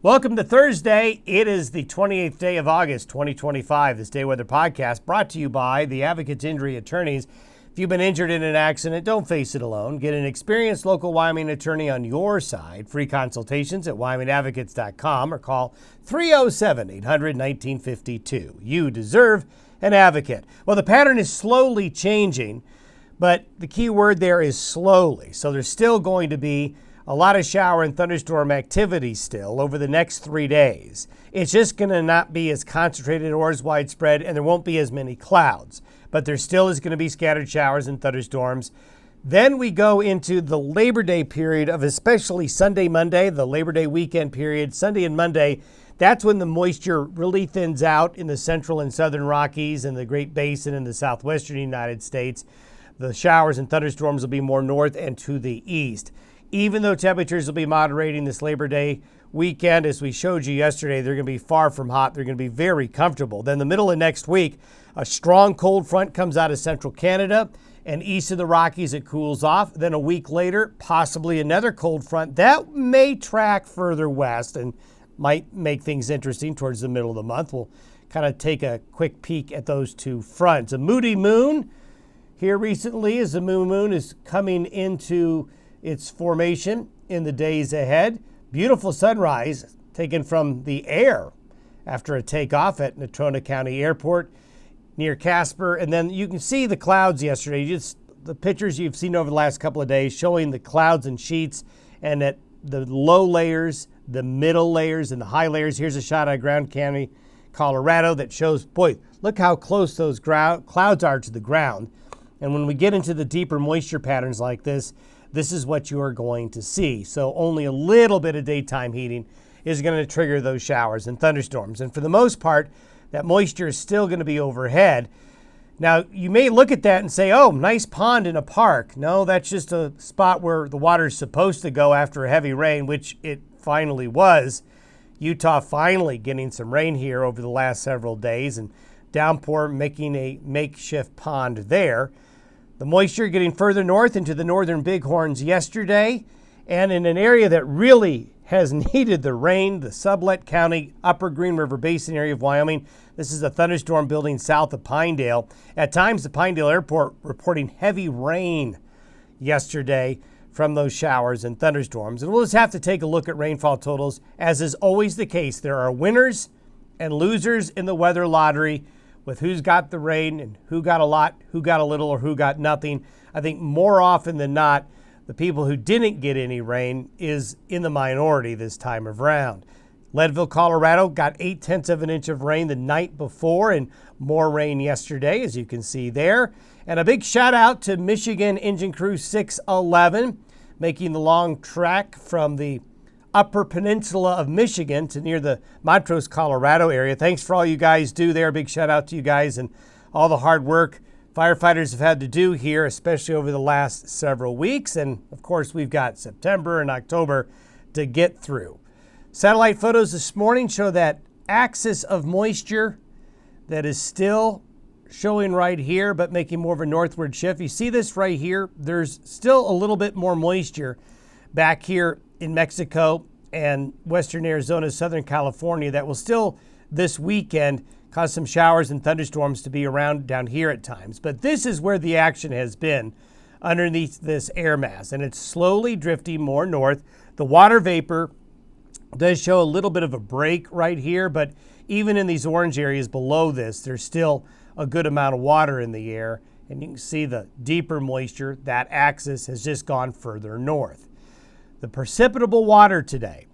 Welcome to Thursday. It is the 28th day of August, 2025. This Day Weather Podcast brought to you by the Advocates Injury Attorneys. If you've been injured in an accident, don't face it alone. Get an experienced local Wyoming attorney on your side. Free consultations at wyomingadvocates.com or call 307-800-1952. You deserve an advocate. Well, the pattern is slowly changing, but the key word there is slowly. So there's still going to be a lot of shower and thunderstorm activity still over the next 3 days. It's just going to not be as concentrated or as widespread, and there won't be as many clouds. But there still is going to be scattered showers and thunderstorms. Then we go into the Labor Day period of especially Sunday, Monday, the Labor Day weekend period, Sunday and Monday. That's when the moisture really thins out in the central and southern Rockies and the Great Basin in the southwestern United States. The showers and thunderstorms will be more north and to the east. Even though temperatures will be moderating this Labor Day weekend, as we showed you yesterday, they're going to be far from hot. They're going to be very comfortable. Then the middle of next week, a strong cold front comes out of central Canada and east of the Rockies. It cools off. Then a week later, possibly another cold front that may track further west and might make things interesting towards the middle of the month. We'll kind of take a quick peek at those two fronts. A moody moon here recently as the moon is coming into its formation in the days ahead. Beautiful sunrise taken from the air after a takeoff at Natrona County Airport near Casper. And then you can see the clouds yesterday. Just the pictures you've seen over the last couple of days showing the clouds and sheets, and at the low layers, the middle layers, and the high layers. Here's a shot of Grand Canyon, Colorado that shows, boy, look how close those clouds are to the ground. And when we get into the deeper moisture patterns like this is what you are going to see. So only a little bit of daytime heating is going to trigger those showers and thunderstorms. And for the most part, that moisture is still going to be overhead. Now, you may look at that and say, oh, nice pond in a park. No, that's just a spot where the water is supposed to go after a heavy rain, which it finally was. Utah finally getting some rain here over the last several days, and downpour making a makeshift pond there. The moisture getting further north into the northern Bighorns yesterday, and in an area that really has needed the rain, the Sublette County, Upper Green River Basin area of Wyoming. This is a thunderstorm building south of Pinedale. At times, the Pinedale Airport reporting heavy rain yesterday from those showers and thunderstorms. And we'll just have to take a look at rainfall totals. As is always the case, there are winners and losers in the weather lottery, with who's got the rain and who got a lot, who got a little, or who got nothing. I think more often than not, the people who didn't get any rain is in the minority this time around. Leadville, Colorado got 0.8 of an inch of rain the night before, and more rain yesterday, as you can see there. And a big shout out to Michigan Engine Crew 611, making the long trek from the Upper Peninsula of Michigan to near the Montrose, Colorado area. Thanks for all you guys do there. Big shout out to you guys and all the hard work firefighters have had to do here, especially over the last several weeks. And of course, we've got September and October to get through. Satellite photos this morning show that axis of moisture that is still showing right here, but making more of a northward shift. You see this right here? There's still a little bit more moisture back here in Mexico and western Arizona, southern California, that will still this weekend cause some showers and thunderstorms to be around down here at times. But this is where the action has been underneath this air mass, and it's slowly drifting more north. The water vapor does show a little bit of a break right here, but even in these orange areas below this, there's still a good amount of water in the air. And you can see the deeper moisture, that axis has just gone further north. The precipitable water today.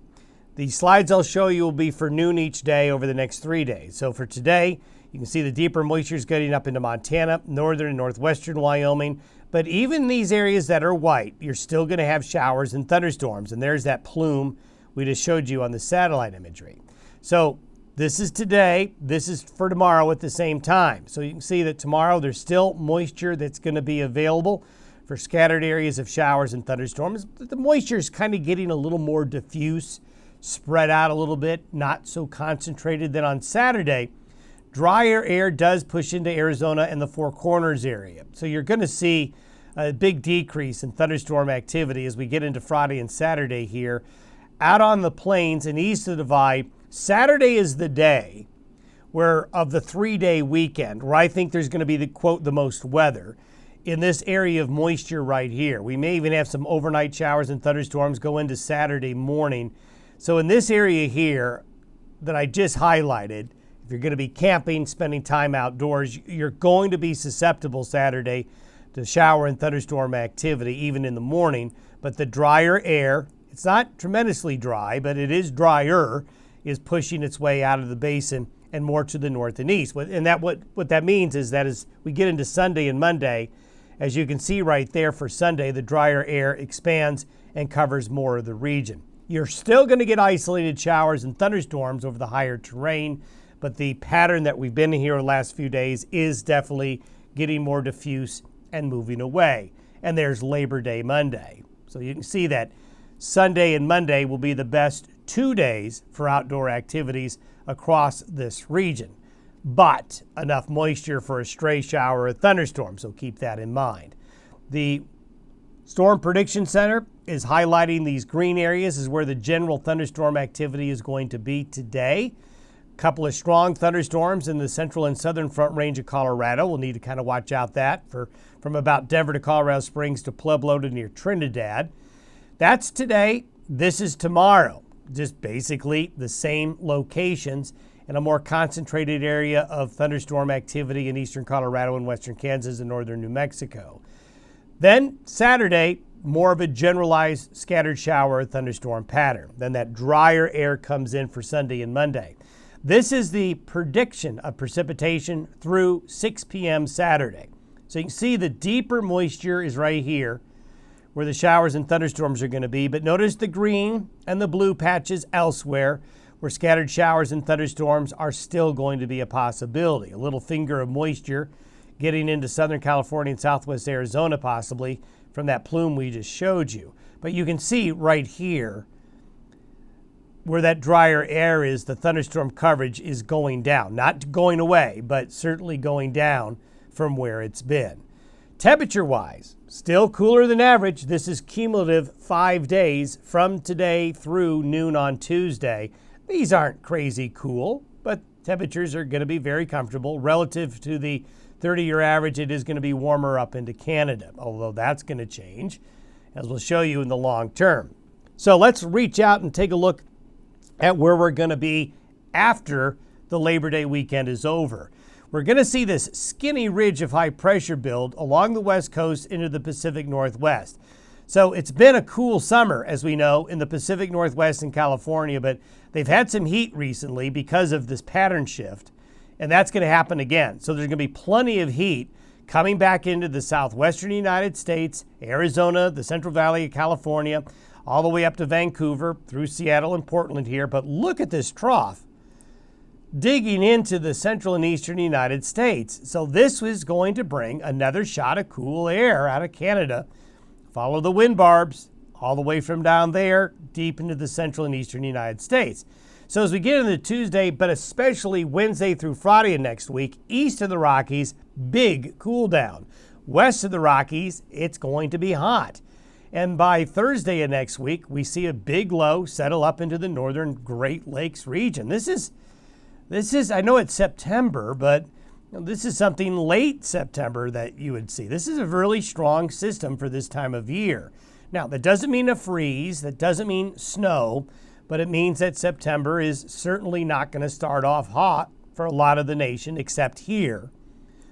The slides I'll show you will be for noon each day over the next 3 days. So for today, you can see the deeper moisture is getting up into Montana, northern and northwestern Wyoming. But even these areas that are white, you're still going to have showers and thunderstorms. And there's that plume we just showed you on the satellite imagery. So this is today. This is for tomorrow at the same time. So you can see that tomorrow there's still moisture that's going to be available for scattered areas of showers and thunderstorms. The moisture is kind of getting a little more diffuse, spread out a little bit, not so concentrated. Then on Saturday, drier air does push into Arizona and the Four Corners area. So you're going to see a big decrease in thunderstorm activity as we get into Friday and Saturday here. out on the plains and east of the divide, Saturday is the day where of the 3-day weekend where I think there's going to be the quote the most weather in this area of moisture right here. We may even have some overnight showers and thunderstorms go into Saturday morning. So in this area here that I just highlighted, if you're going to be camping, spending time outdoors, you're going to be susceptible Saturday to shower and thunderstorm activity even in the morning. But the drier air, it's not tremendously dry, but it is drier, is pushing its way out of the basin and more to the north and east. And what that means is that as we get into Sunday and Monday, as you can see right there for Sunday, the drier air expands and covers more of the region. You're still going to get isolated showers and thunderstorms over the higher terrain, but the pattern that we've been in here the last few days is definitely getting more diffuse and moving away. And there's Labor Day Monday. So you can see that Sunday and Monday will be the best 2 days for outdoor activities across this region. But enough moisture for a stray shower or thunderstorm, so keep that in mind. The Storm Prediction Center is highlighting these green areas is where the general thunderstorm activity is going to be today. A couple of strong thunderstorms in the central and southern Front Range of Colorado. We'll need to kind of watch out that from about Denver to Colorado Springs to Pueblo to near Trinidad. That's today. This is tomorrow. Just basically the same locations in a more concentrated area of thunderstorm activity in eastern Colorado and western Kansas and northern New Mexico. Then Saturday, more of a generalized scattered shower or thunderstorm pattern. Then that drier air comes in for Sunday and Monday. This is the prediction of precipitation through 6 p.m. Saturday. So you can see the deeper moisture is right here where the showers and thunderstorms are going to be. But notice the green and the blue patches elsewhere where scattered showers and thunderstorms are still going to be a possibility. A little finger of moisture getting into Southern California and Southwest Arizona possibly from that plume we just showed you. But you can see right here where that drier air is, the thunderstorm coverage is going down. Not going away, but certainly going down from where it's been. Temperature-wise, still cooler than average. This is cumulative 5 days from today through noon on Tuesday. These aren't crazy cool, but temperatures are going to be very comfortable. Relative to the 30-year average, it is going to be warmer up into Canada, although that's going to change, as we'll show you in the long term. So let's reach out and take a look at where we're going to be after the Labor Day weekend is over. We're going to see this skinny ridge of high pressure build along the west coast into the Pacific Northwest. So it's been a cool summer, as we know, in the Pacific Northwest and California, but they've had some heat recently because of this pattern shift, and that's going to happen again. So there's going to be plenty of heat coming back into the southwestern United States, Arizona, the Central Valley of California, all the way up to Vancouver, through Seattle and Portland here. But look at this trough digging into the central and eastern United States. So this was going to bring another shot of cool air out of Canada. Follow the wind barbs all the way from down there deep into the central and eastern United States. So as we get into Tuesday, but especially Wednesday through Friday of next week, east of the Rockies, big cool down. West of the Rockies, it's going to be hot. And by Thursday of next week, we see a big low settle up into the northern Great Lakes region. This is, I know it's September, but this is something late September that you would see. This is a really strong system for this time of year. Now, that doesn't mean a freeze, that doesn't mean snow, but it means that September is certainly not going to start off hot for a lot of the nation, except here.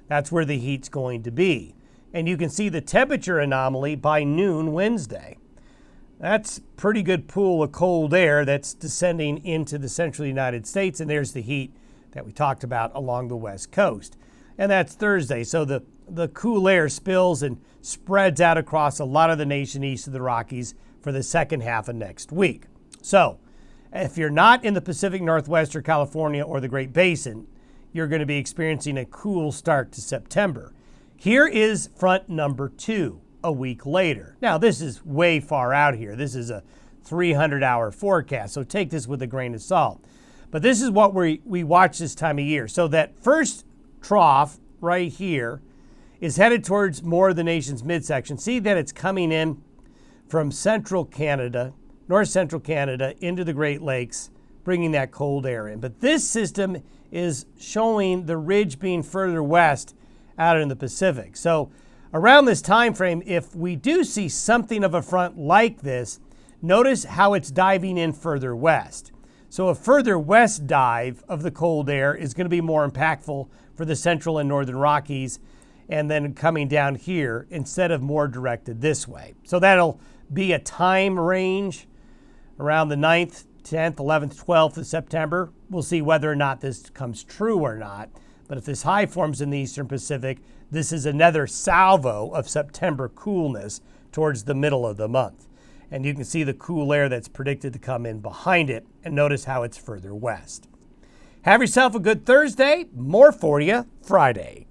That's where the heat's going to be. And you can see the temperature anomaly by noon Wednesday. That's pretty good pool of cold air that's descending into the central United States, and there's the heat that we talked about along the west coast. And that's Thursday, so the cool air spills and spreads out across a lot of the nation east of the Rockies for the second half of next week. So if you're not in the Pacific Northwest or California or the Great Basin, you're going to be experiencing a cool start to September. Here is front number 2 a week later. Now, this is way far out here. This is a 300-hour forecast, so take this with a grain of salt. But this is what we watch this time of year. So that first trough right here is headed towards more of the nation's midsection. See that it's coming in from central Canada north central Canada into the Great Lakes, bringing that cold air in. But this system is showing the ridge being further west out in the Pacific. So around this time frame, if we do see something of a front like this, notice how it's diving in further west. So a further west dive of the cold air is going to be more impactful for the central and northern Rockies, and then coming down here instead of more directed this way. So that'll be a time range around the 9th, 10th, 11th, 12th of September. We'll see whether or not this comes true or not. But if this high forms in the eastern Pacific, this is another salvo of September coolness towards the middle of the month. And you can see the cool air that's predicted to come in behind it, and notice how it's further west. Have yourself a good Thursday. More for you Friday.